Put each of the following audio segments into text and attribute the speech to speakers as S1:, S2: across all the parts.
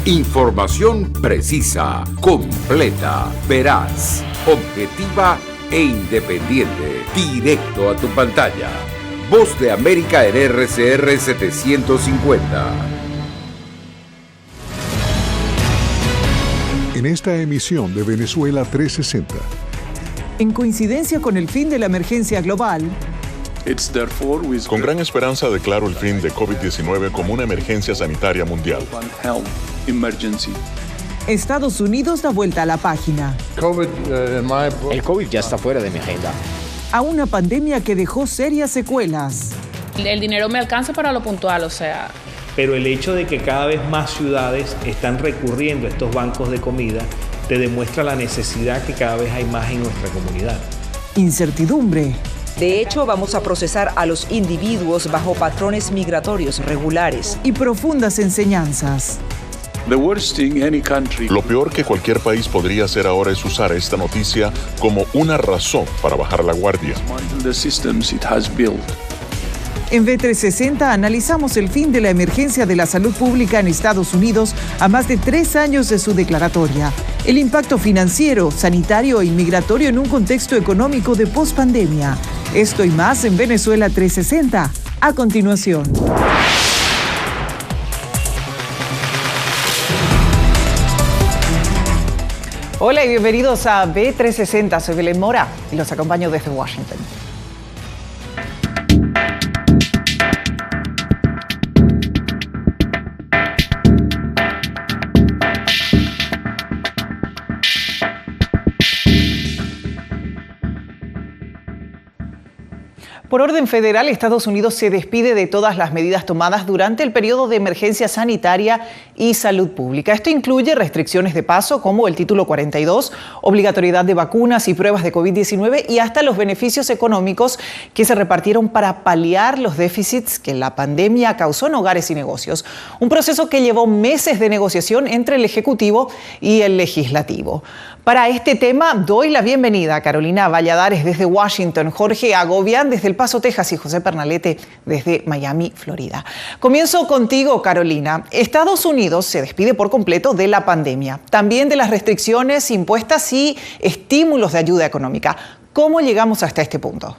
S1: Información precisa, completa, veraz, objetiva e independiente. Directo a tu pantalla. Voz de América en RCR 750.
S2: En esta emisión de Venezuela 360.
S3: En coincidencia con el fin de la emergencia global,
S4: con gran esperanza declaro el fin de COVID-19 como una emergencia sanitaria mundial.
S3: Estados Unidos da vuelta a la página.
S5: El COVID ya está fuera de mi agenda.
S3: A una pandemia que dejó serias secuelas.
S6: El dinero me alcanza para lo puntual, o sea.
S7: Pero el hecho de que cada vez más ciudades están recurriendo a estos bancos de comida te demuestra la necesidad que cada vez hay más en nuestra comunidad.
S3: Incertidumbre.
S8: De hecho, vamos a procesar a los individuos bajo patrones migratorios regulares.
S3: Y profundas enseñanzas.
S4: Lo peor que cualquier país podría hacer ahora es usar esta noticia como una razón para bajar la guardia.
S3: En V360 analizamos el fin de la emergencia de la salud pública en Estados Unidos a más de 3 años de su declaratoria. El impacto financiero, sanitario e inmigratorio en un contexto económico de pospandemia. Esto y más en Venezuela 360. A continuación. Hola y bienvenidos a V360. Soy Belén Mora y los acompaño desde Washington. Por orden federal, Estados Unidos se despide de todas las medidas tomadas durante el periodo de emergencia sanitaria y salud pública. Esto incluye restricciones de paso como el Título 42, obligatoriedad de vacunas y pruebas de COVID-19 y hasta los beneficios económicos que se repartieron para paliar los déficits que la pandemia causó en hogares y negocios. Un proceso que llevó meses de negociación entre el Ejecutivo y el Legislativo. Para este tema doy la bienvenida a Carolina Valladares desde Washington, Jorge Agobián desde El Paso, Texas y José Pernalete desde Miami, Florida. Comienzo contigo, Carolina. Estados Unidos se despide por completo de la pandemia, también de las restricciones impuestas y estímulos de ayuda económica. ¿Cómo llegamos hasta este punto?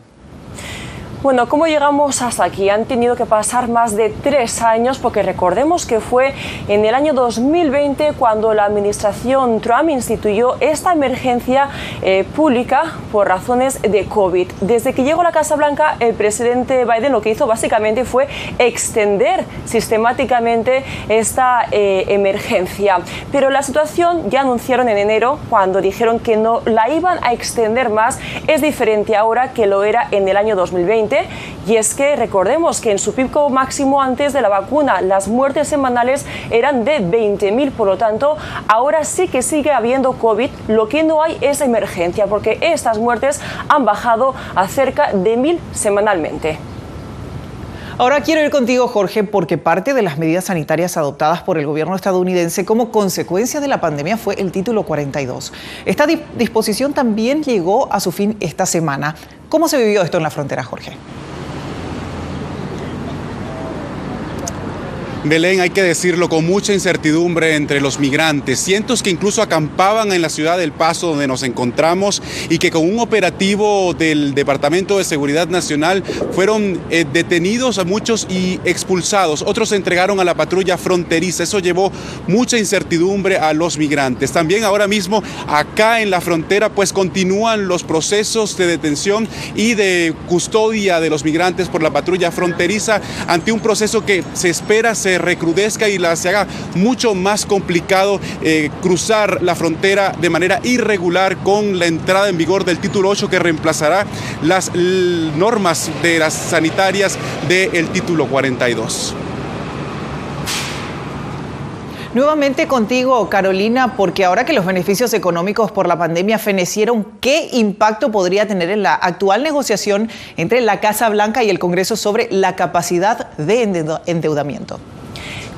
S9: Bueno, ¿cómo llegamos hasta aquí? Han tenido que pasar más de 3 años porque recordemos que fue en el año 2020 cuando la administración Trump instituyó esta emergencia pública por razones de COVID. Desde que llegó a la Casa Blanca, el presidente Biden lo que hizo básicamente fue extender sistemáticamente esta emergencia. Pero la situación, ya anunciaron en enero, cuando dijeron que no la iban a extender más, es diferente ahora que lo era en el año 2020. Y es que recordemos que en su pico máximo antes de la vacuna las muertes semanales eran de 20.000, por lo tanto ahora sí que sigue habiendo COVID, lo que no hay es emergencia porque estas muertes han bajado a cerca de 1.000 semanalmente.
S3: Ahora quiero ir contigo, Jorge, porque parte de las medidas sanitarias adoptadas por el gobierno estadounidense como consecuencia de la pandemia fue el Título 42. Esta disposición también llegó a su fin esta semana. ¿Cómo se vivió esto en la frontera, Jorge?
S10: Belén, hay que decirlo, con mucha incertidumbre entre los migrantes, cientos que incluso acampaban en la ciudad del Paso donde nos encontramos y que con un operativo del Departamento de Seguridad Nacional fueron detenidos a muchos y expulsados. Otros se entregaron a la patrulla fronteriza. Eso llevó mucha incertidumbre a los migrantes. También ahora mismo acá en la frontera pues continúan los procesos de detención y de custodia de los migrantes por la patrulla fronteriza ante un proceso que se espera se recrudezca y se haga mucho más complicado cruzar la frontera de manera irregular con la entrada en vigor del Título 8 que reemplazará las normas de las sanitarias del Título 42.
S3: Nuevamente contigo, Carolina, porque ahora que los beneficios económicos por la pandemia fenecieron, ¿qué impacto podría tener en la actual negociación entre la Casa Blanca y el Congreso sobre la capacidad de endeudamiento?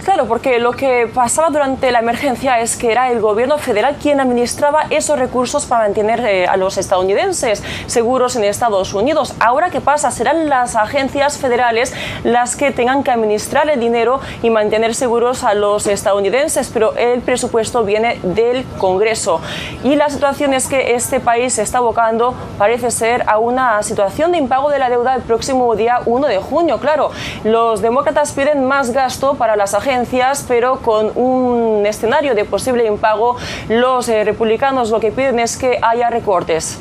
S9: Claro, porque lo que pasaba durante la emergencia es que era el gobierno federal quien administraba esos recursos para mantener a los estadounidenses seguros en Estados Unidos. Ahora, ¿qué pasa? Serán las agencias federales las que tengan que administrar el dinero y mantener seguros a los estadounidenses, pero el presupuesto viene del Congreso. Y la situación es que este país se está abocando, parece ser, a una situación de impago de la deuda el próximo día 1 de junio. Claro, los demócratas piden más gasto para las agencias, pero con un escenario de posible impago, los republicanos lo que piden es que haya recortes.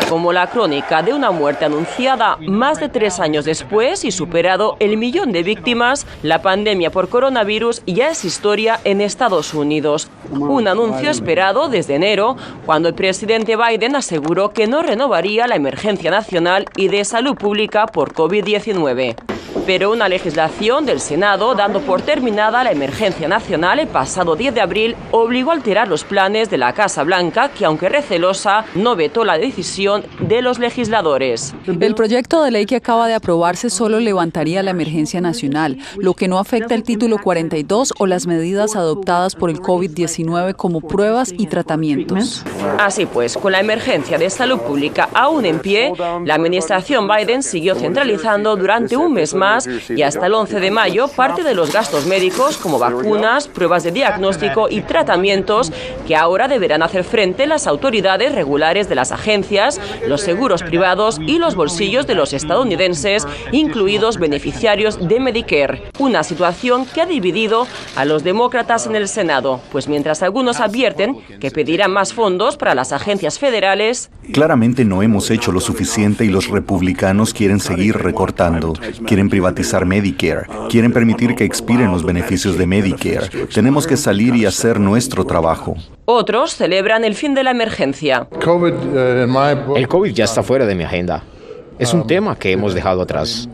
S9: Como la crónica de una muerte anunciada más de 3 años después y superado el 1.000.000 de víctimas, la pandemia por coronavirus ya es historia en Estados Unidos. Un anuncio esperado desde enero, cuando el presidente Biden aseguró que no renovaría la emergencia nacional y de salud pública por COVID-19. Pero una legislación del Senado, dando por terminada la emergencia nacional el pasado 10 de abril, obligó a alterar los planes de la Casa Blanca, que aunque recelosa, no vetó la decisión de los legisladores.
S11: El proyecto de ley que acaba de aprobarse solo levantaría la emergencia nacional, lo que no afecta el título 42 o las medidas adoptadas por el COVID-19 como pruebas y tratamientos.
S9: Así pues, con la emergencia de salud pública aún en pie, la administración Biden siguió centralizando durante un mes más y hasta el 11 de mayo parte de los gastos médicos como vacunas, pruebas de diagnóstico y tratamientos que ahora deberán hacer frente las autoridades regulares de las agencias, los seguros privados y los bolsillos de los estadounidenses, incluidos beneficiarios de Medicare. Una situación que ha dividido a los demócratas en el Senado, pues mientras algunos advierten que pedirán más fondos para las agencias federales,
S12: claramente no hemos hecho lo suficiente y los republicanos quieren seguir recortando. Quieren privatizar Medicare, quieren permitir que expiren los beneficios de Medicare. Tenemos que salir y hacer nuestro trabajo.
S9: Otros celebran el fin de la emergencia.
S5: El COVID ya está fuera de mi agenda. Es un tema que hemos dejado atrás.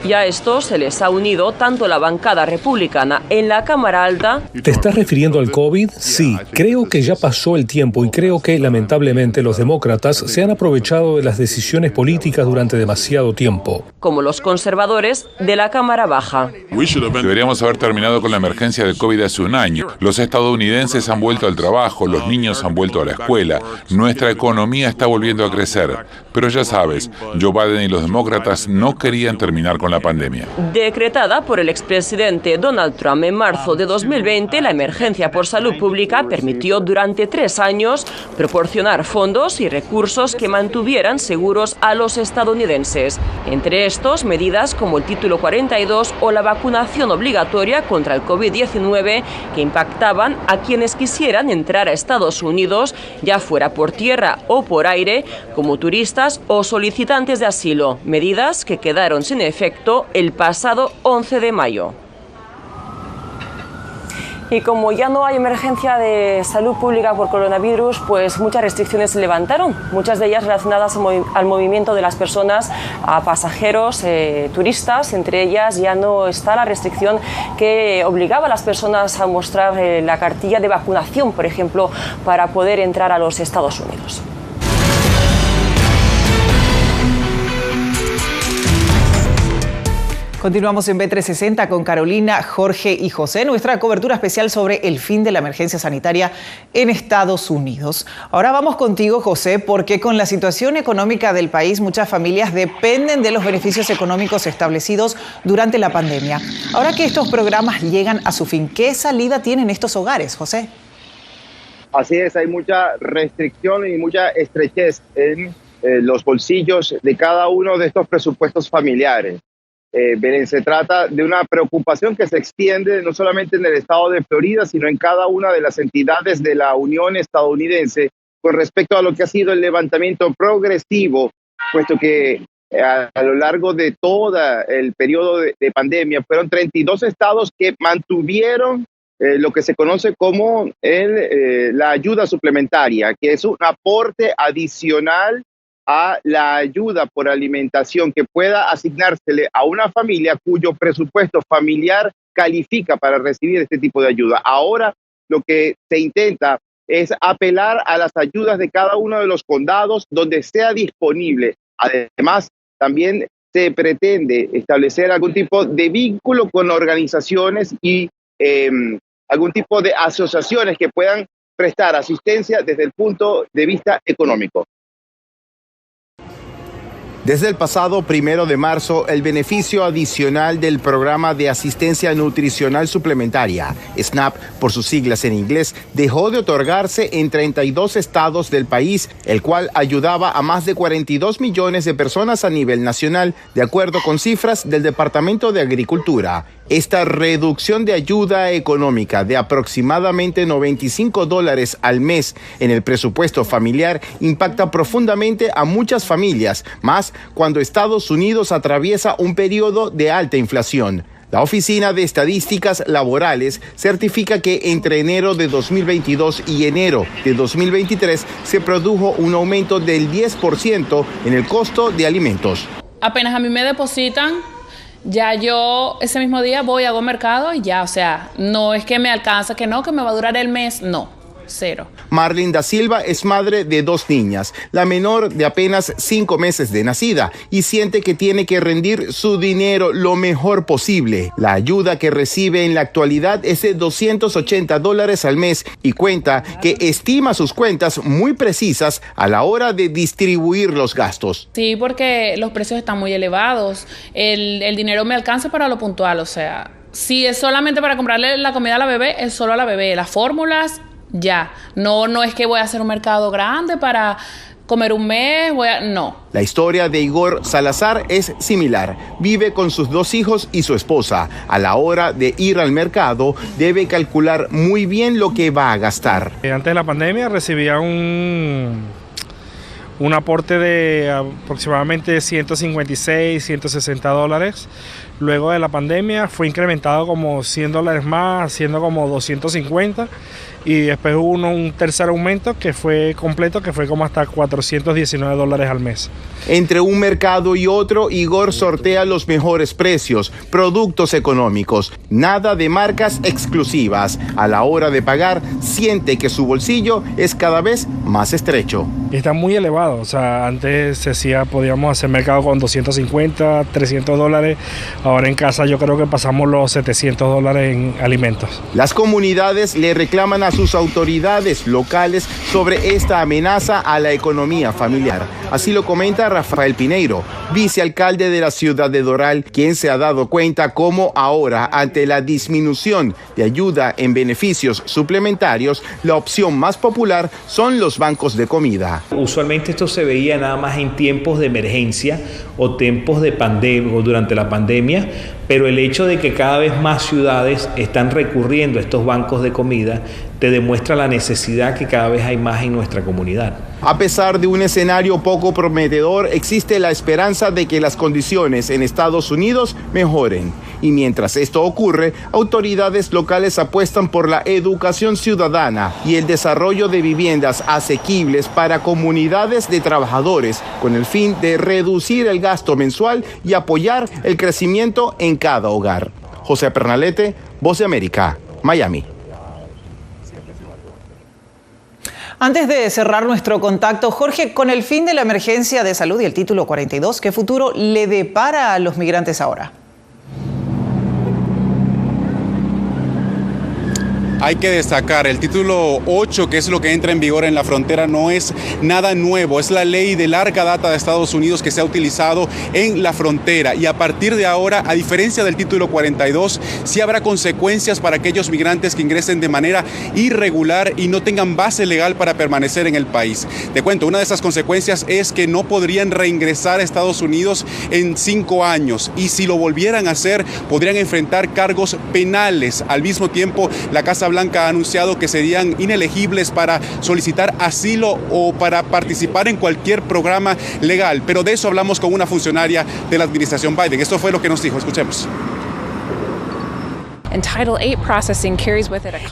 S9: Y a esto se les ha unido tanto la bancada republicana en la Cámara Alta.
S13: ¿Te estás refiriendo al COVID? Sí, creo que ya pasó el tiempo y creo que lamentablemente los demócratas se han aprovechado de las decisiones políticas durante demasiado tiempo.
S9: Como los conservadores de la Cámara Baja.
S14: Deberíamos haber terminado con la emergencia del COVID hace un año. Los estadounidenses han vuelto al trabajo, los niños han vuelto a la escuela, nuestra economía está volviendo a crecer. Pero ya sabes, Joe Biden y los demócratas no querían terminar con la pandemia.
S9: Decretada por el expresidente Donald Trump en marzo de 2020, la emergencia por salud pública permitió durante 3 años proporcionar fondos y recursos que mantuvieran seguros a los estadounidenses. Entre estos, medidas como el título 42 o la vacunación obligatoria contra el COVID-19 que impactaban a quienes quisieran entrar a Estados Unidos, ya fuera por tierra o por aire, como turistas o solicitantes de asilo, medidas que quedaron sin efecto el pasado 11 de mayo. Y como ya no hay emergencia de salud pública por coronavirus, pues muchas restricciones se levantaron, muchas de ellas relacionadas al movimiento de las personas, a pasajeros, turistas. Entre ellas ya no está la restricción que obligaba a las personas a mostrar la cartilla de vacunación, por ejemplo, para poder entrar a los Estados Unidos.
S3: Continuamos en B360 con Carolina, Jorge y José, nuestra cobertura especial sobre el fin de la emergencia sanitaria en Estados Unidos. Ahora vamos contigo, José, porque con la situación económica del país, muchas familias dependen de los beneficios económicos establecidos durante la pandemia. Ahora que estos programas llegan a su fin, ¿qué salida tienen estos hogares, José?
S15: Así es, hay mucha restricción y mucha estrechez en los bolsillos de cada uno de estos presupuestos familiares. Se trata de una preocupación que se extiende no solamente en el estado de Florida, sino en cada una de las entidades de la Unión estadounidense con respecto a lo que ha sido el levantamiento progresivo, puesto que a lo largo de todo el periodo de pandemia fueron 32 estados que mantuvieron lo que se conoce como la ayuda suplementaria, que es un aporte adicional a la ayuda por alimentación que pueda asignársele a una familia cuyo presupuesto familiar califica para recibir este tipo de ayuda. Ahora lo que se intenta es apelar a las ayudas de cada uno de los condados donde sea disponible. Además, también se pretende establecer algún tipo de vínculo con organizaciones y algún tipo de asociaciones que puedan prestar asistencia desde el punto de vista económico.
S16: Desde el pasado 1 de marzo, el beneficio adicional del Programa de Asistencia Nutricional Suplementaria, SNAP por sus siglas en inglés, dejó de otorgarse en 32 estados del país, el cual ayudaba a más de 42 millones de personas a nivel nacional, de acuerdo con cifras del Departamento de Agricultura. Esta reducción de ayuda económica de aproximadamente $95 al mes en el presupuesto familiar impacta profundamente a muchas familias, más cuando Estados Unidos atraviesa un periodo de alta inflación. La Oficina de Estadísticas Laborales certifica que entre enero de 2022 y enero de 2023 se produjo un aumento del 10% en el costo de alimentos.
S6: Apenas a mí me depositan, ya yo ese mismo día voy, hago mercado y ya, o sea, no es que me alcanza, que no, que me va a durar el mes, no, cero.
S16: Marlene da Silva es madre de 2 niñas, la menor de apenas 5 meses de nacida, y siente que tiene que rendir su dinero lo mejor posible. La ayuda que recibe en la actualidad es de $280 al mes y cuenta que estima sus cuentas muy precisas a la hora de distribuir los gastos.
S6: Sí, porque los precios están muy elevados, el dinero me alcanza para lo puntual, o sea, si es solamente para comprarle la comida a la bebé, es solo a la bebé, las fórmulas, ya, no es que voy a hacer un mercado grande para comer un mes, no.
S16: La historia de Igor Salazar es similar. Vive con sus 2 hijos y su esposa. A la hora de ir al mercado, debe calcular muy bien lo que va a gastar.
S17: Antes de la pandemia recibía un aporte de aproximadamente $156, $160. Luego de la pandemia fue incrementado como $100 más, siendo como 250. Y después hubo un tercer aumento que fue completo, que fue como hasta $419 al mes.
S16: Entre un mercado y otro, Igor sortea los mejores precios, productos económicos, nada de marcas exclusivas. A la hora de pagar, siente que su bolsillo es cada vez más estrecho.
S17: Está muy elevado, o sea, antes podíamos hacer mercado con $250, $300. Ahora en casa yo creo que pasamos los $700 en alimentos.
S16: Las comunidades le reclaman a sus autoridades locales sobre esta amenaza a la economía familiar. Así lo comenta Rafael Pineiro, vicealcalde de la ciudad de Doral, quien se ha dado cuenta cómo ahora, ante la disminución de ayuda en beneficios suplementarios, la opción más popular son los bancos de comida.
S7: Usualmente esto se veía nada más en tiempos de emergencia o tiempos de pandemia o durante la pandemia, pero el hecho de que cada vez más ciudades están recurriendo a estos bancos de comida te demuestra la necesidad que cada vez hay más en nuestra comunidad.
S16: A pesar de un escenario poco prometedor, existe la esperanza de que las condiciones en Estados Unidos mejoren. Y mientras esto ocurre, autoridades locales apuestan por la educación ciudadana y el desarrollo de viviendas asequibles para comunidades de trabajadores, con el fin de reducir el gasto mensual y apoyar el crecimiento en cada hogar. José Pernalete, Voz de América, Miami.
S3: Antes de cerrar nuestro contacto, Jorge, con el fin de la emergencia de salud y el título 42, ¿qué futuro le depara a los migrantes ahora?
S10: Hay que destacar, el título 8, que es lo que entra en vigor en la frontera, no es nada nuevo, es la ley de larga data de Estados Unidos que se ha utilizado en la frontera, y a partir de ahora, a diferencia del título 42, sí habrá consecuencias para aquellos migrantes que ingresen de manera irregular y no tengan base legal para permanecer en el país. Te cuento, una de esas consecuencias es que no podrían reingresar a Estados Unidos en 5 años, y si lo volvieran a hacer, podrían enfrentar cargos penales. Al mismo tiempo, la Casa Blanca ha anunciado que serían inelegibles para solicitar asilo o para participar en cualquier programa legal. Pero de eso hablamos con una funcionaria de la administración Biden. Esto fue lo que nos dijo. Escuchemos.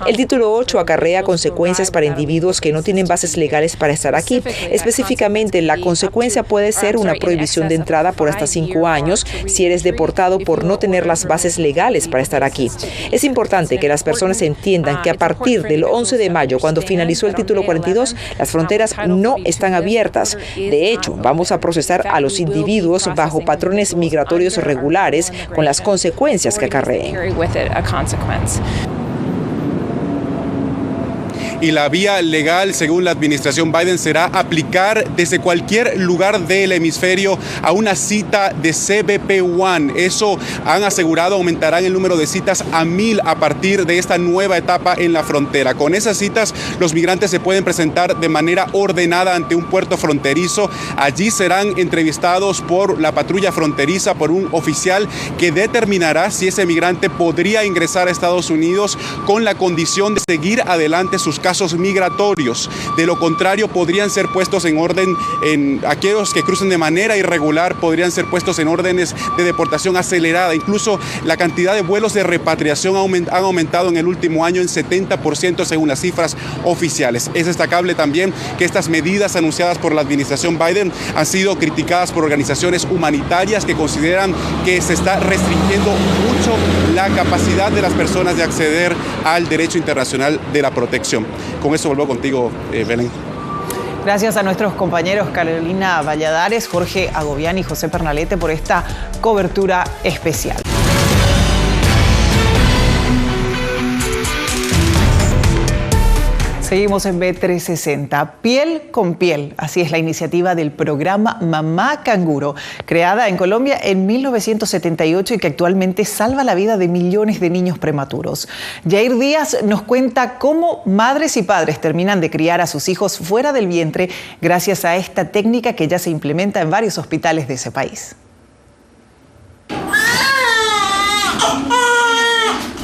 S8: El título 8 acarrea consecuencias para individuos que no tienen bases legales para estar aquí. Específicamente, la consecuencia puede ser una prohibición de entrada por hasta 5 años si eres deportado por no tener las bases legales para estar aquí. Es importante que las personas entiendan que a partir del 11 de mayo, cuando finalizó el título 42, las fronteras no están abiertas. De hecho, vamos a procesar a los individuos bajo patrones migratorios regulares con las consecuencias que acarreen.
S10: Y la vía legal, según la administración Biden, será aplicar desde cualquier lugar del hemisferio a una cita de CBP-1. Eso han asegurado aumentarán el número de citas a 1,000 a partir de esta nueva etapa en la frontera. Con esas citas, los migrantes se pueden presentar de manera ordenada ante un puerto fronterizo. Allí serán entrevistados por la patrulla fronteriza, por un oficial que determinará si ese migrante podría ingresar a Estados Unidos con la condición de seguir adelante sus casos migratorios. De lo contrario, podrían ser puestos en orden, en aquellos que crucen de manera irregular, podrían ser puestos en órdenes de deportación acelerada. Incluso la cantidad de vuelos de repatriación han aumentado en el último año en 70% según las cifras oficiales. Es destacable también que estas medidas anunciadas por la administración Biden han sido criticadas por organizaciones humanitarias que consideran que se está restringiendo mucho la capacidad de las personas de acceder al derecho internacional de la protección. Con eso vuelvo contigo, Belén.
S3: Gracias a nuestros compañeros Carolina Valladares, Jorge Agobián y José Pernalete por esta cobertura especial. Seguimos en B360, Piel con Piel. Así es la iniciativa del programa Mamá Canguro, creada en Colombia en 1978 y que actualmente salva la vida de millones de niños prematuros. Jair Díaz nos cuenta cómo madres y padres terminan de criar a sus hijos fuera del vientre gracias a esta técnica que ya se implementa en varios hospitales de ese país.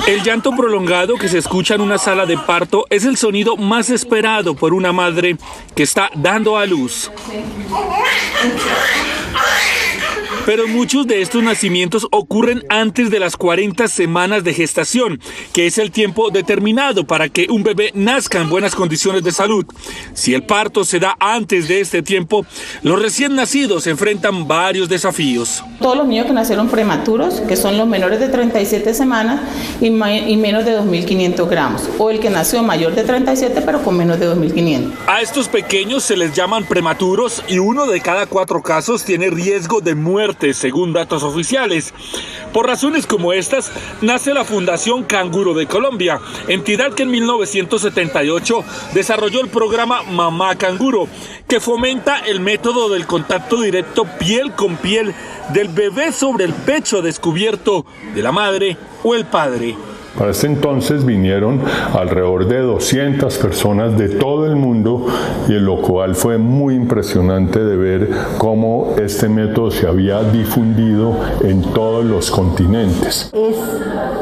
S18: El llanto prolongado que se escucha en una sala de parto es el sonido más esperado por una madre que está dando a luz. Pero muchos de estos nacimientos ocurren antes de las 40 semanas de gestación, que es el tiempo determinado para que un bebé nazca en buenas condiciones de salud. Si el parto se da antes de este tiempo, los recién nacidos enfrentan varios desafíos.
S19: Todos los niños que nacieron prematuros, que son los menores de 37 semanas y menos de 2.500 gramos, o el que nació mayor de 37 pero con menos de 2.500.
S18: A estos pequeños se les llaman prematuros y 1 de cada 4 casos tiene riesgo de muerte, según datos oficiales. Por razones como estas, nace la Fundación Canguro de Colombia, entidad que en 1978 desarrolló el programa Mamá Canguro, que fomenta el método del contacto directo piel con piel del bebé sobre el pecho descubierto de la madre o el padre.
S20: Para este entonces vinieron alrededor de 200 personas de todo el mundo y lo cual fue muy impresionante de ver cómo este método se había difundido en todos los continentes.
S21: Es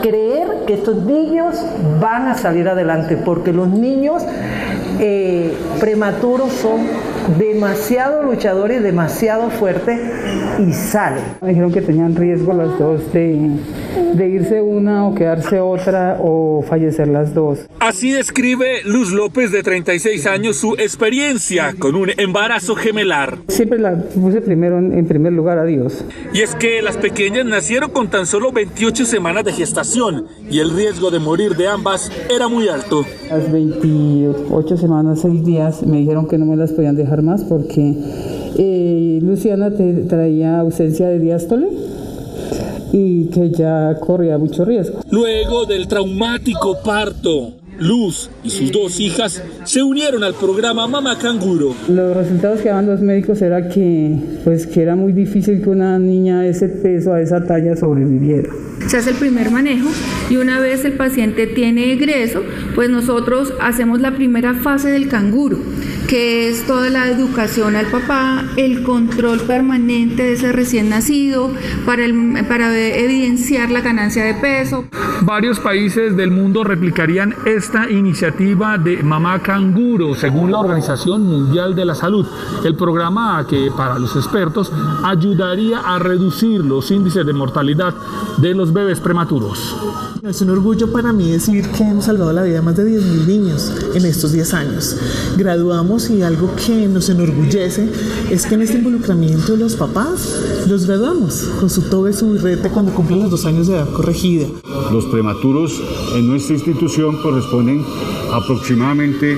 S21: creer que estos niños van a salir adelante porque los niños prematuros son demasiado luchadores, demasiado fuertes y salen.
S22: Me dijeron que tenían riesgo las dos de irse una o quedarse otra o fallecer las dos.
S18: Así describe Luz López, de 36 años, su experiencia con un embarazo gemelar.
S22: Siempre la puse en primer lugar a Dios.
S18: Y es que las pequeñas nacieron con tan solo 28 semanas de gestación y el riesgo de morir de ambas era muy alto.
S22: A las 28 semanas, 6 días, me dijeron que no me las podían dejar más porque Luciana traía ausencia de diástole y que ya corría mucho riesgo.
S18: Luego del traumático parto, Luz y sus 2 hijas se unieron al programa Mamá Canguro.
S22: Los resultados que daban los médicos era que era muy difícil que una niña a ese peso, a esa talla, sobreviviera.
S23: Se hace el primer manejo y una vez el paciente tiene egreso, pues nosotros hacemos la primera fase del canguro, que es toda la educación al papá, el control permanente de ese recién nacido para evidenciar la ganancia de peso.
S18: Varios países del mundo replicarían esta iniciativa de Mamá Canguro, según la Organización Mundial de la Salud. El programa que, para los expertos, ayudaría a reducir los índices de mortalidad de los bebés prematuros.
S1: Es un orgullo para mí decir que hemos salvado la vida de más de 10.000 niños en estos 10 años. Graduamos y algo que nos enorgullece es que en este involucramiento de los papás los graduamos con su toga y su birrete cuando cumplen los 2 años de edad corregida.
S2: Los prematuros en nuestra institución corresponden aproximadamente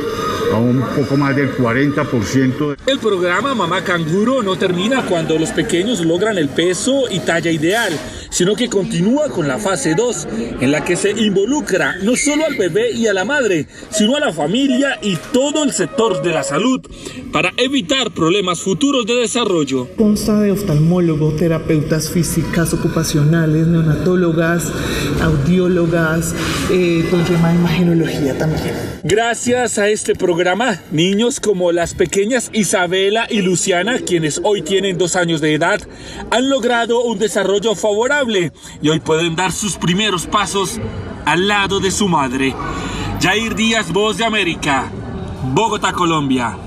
S2: a un poco más del 40%.
S18: El programa Mamá Canguro no termina cuando los pequeños logran el peso y talla ideal, sino que continúa con la fase 2, en la que se involucra no solo al bebé y a la madre, sino a la familia y todo el sector de la salud para evitar problemas futuros de desarrollo.
S1: Consta de oftalmólogo, terapeutas físicas, ocupacionales, neonatólogas, audiólogas, todo el tema de imagenología también.
S18: Gracias a este programa, niños como las pequeñas Isabela y Luciana, quienes hoy tienen 2 años de edad, han logrado un desarrollo favorable y hoy pueden dar sus primeros pasos al lado de su madre. Jair Díaz, Voz de América, Bogotá, Colombia.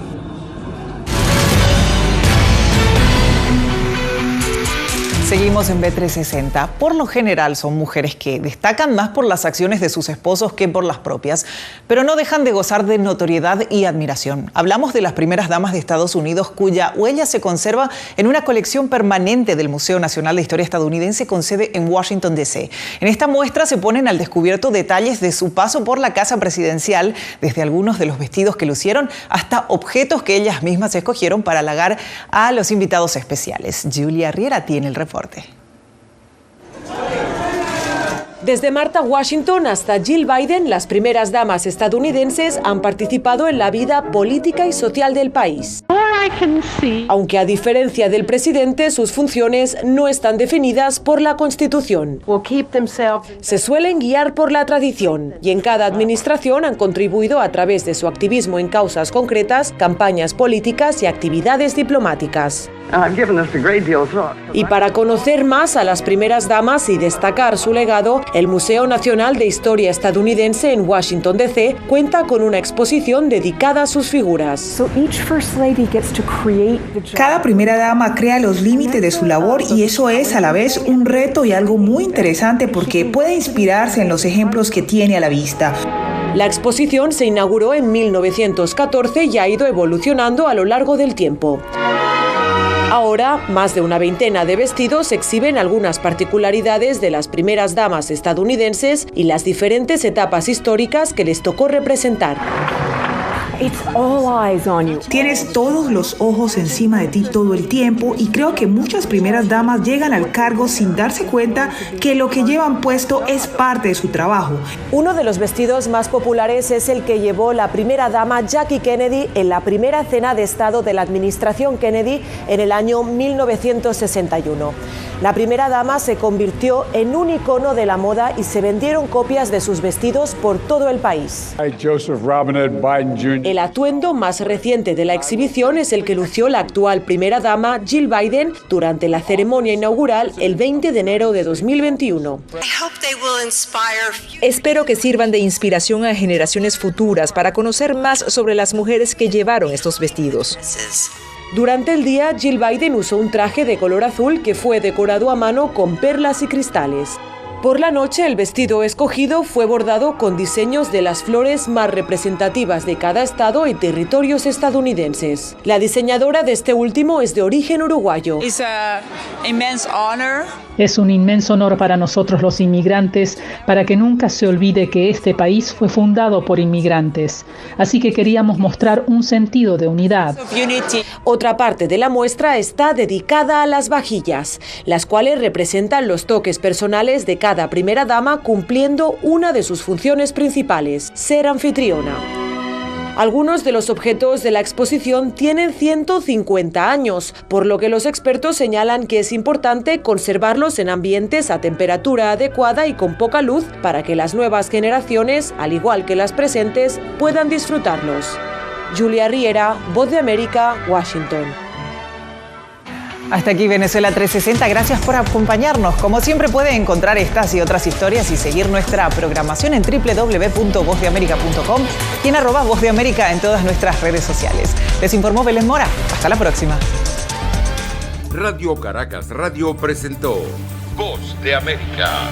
S3: Seguimos en B360. Por lo general son mujeres que destacan más por las acciones de sus esposos que por las propias, pero no dejan de gozar de notoriedad y admiración. Hablamos de las primeras damas de Estados Unidos, cuya huella se conserva en una colección permanente del Museo Nacional de Historia Estadounidense con sede en Washington, D.C. En esta muestra se ponen al descubierto detalles de su paso por la casa presidencial, desde algunos de los vestidos que lucieron hasta objetos que ellas mismas escogieron para halagar a los invitados especiales. Julia Riera tiene el reporte.
S4: Desde Martha Washington hasta Jill Biden, las primeras damas estadounidenses han participado en la vida política y social del país. Aunque a diferencia del presidente, sus funciones no están definidas por la Constitución. Se suelen guiar por la tradición y en cada administración han contribuido a través de su activismo en causas concretas, campañas políticas y actividades diplomáticas. Y para conocer más a las primeras damas y destacar su legado, el Museo Nacional de Historia Estadounidense en Washington, D.C. cuenta con una exposición dedicada a sus figuras.
S24: Cada primera dama crea los límites de su labor y eso es a la vez un reto y algo muy interesante porque puede inspirarse en los ejemplos que tiene a la vista.
S4: La exposición se inauguró en 1914 y ha ido evolucionando a lo largo del tiempo. Ahora, más de una veintena de vestidos exhiben algunas particularidades de las primeras damas estadounidenses y las diferentes etapas históricas que les tocó representar.
S24: Tienes todos los ojos encima de ti todo el tiempo y creo que muchas primeras damas llegan al cargo sin darse cuenta que lo que llevan puesto es parte de su trabajo.
S4: Uno de los vestidos más populares es el que llevó la primera dama Jackie Kennedy en la primera cena de Estado de la administración Kennedy en el año 1961. La primera dama se convirtió en un icono de la moda y se vendieron copias de sus vestidos por todo el país. El atuendo más reciente de la exhibición es el que lució la actual primera dama Jill Biden durante la ceremonia inaugural el 20 de enero de 2021.
S8: Espero que sirvan de inspiración a generaciones futuras para conocer más sobre las mujeres que llevaron estos vestidos.
S4: Durante el día, Jill Biden usó un traje de color azul que fue decorado a mano con perlas y cristales. Por la noche, el vestido escogido fue bordado con diseños de las flores más representativas de cada estado y territorios estadounidenses. La diseñadora de este último es de origen uruguayo.
S25: Es un inmenso honor para nosotros los inmigrantes, para que nunca se olvide que este país fue fundado por inmigrantes. Así que queríamos mostrar un sentido de unidad.
S4: Otra parte de la muestra está dedicada a las vajillas, las cuales representan los toques personales de cada primera dama cumpliendo una de sus funciones principales, ser anfitriona. Algunos de los objetos de la exposición tienen 150 años, por lo que los expertos señalan que es importante conservarlos en ambientes a temperatura adecuada y con poca luz para que las nuevas generaciones, al igual que las presentes, puedan disfrutarlos. Julia Riera, Voz de América, Washington.
S3: Hasta aquí Venezuela 360, gracias por acompañarnos. Como siempre puede encontrar estas y otras historias y seguir nuestra programación en www.vozdeamerica.com y en @vozdeamerica en todas nuestras redes sociales. Les informó Belén Mora, hasta la próxima.
S5: Radio Caracas Radio presentó Voz de América.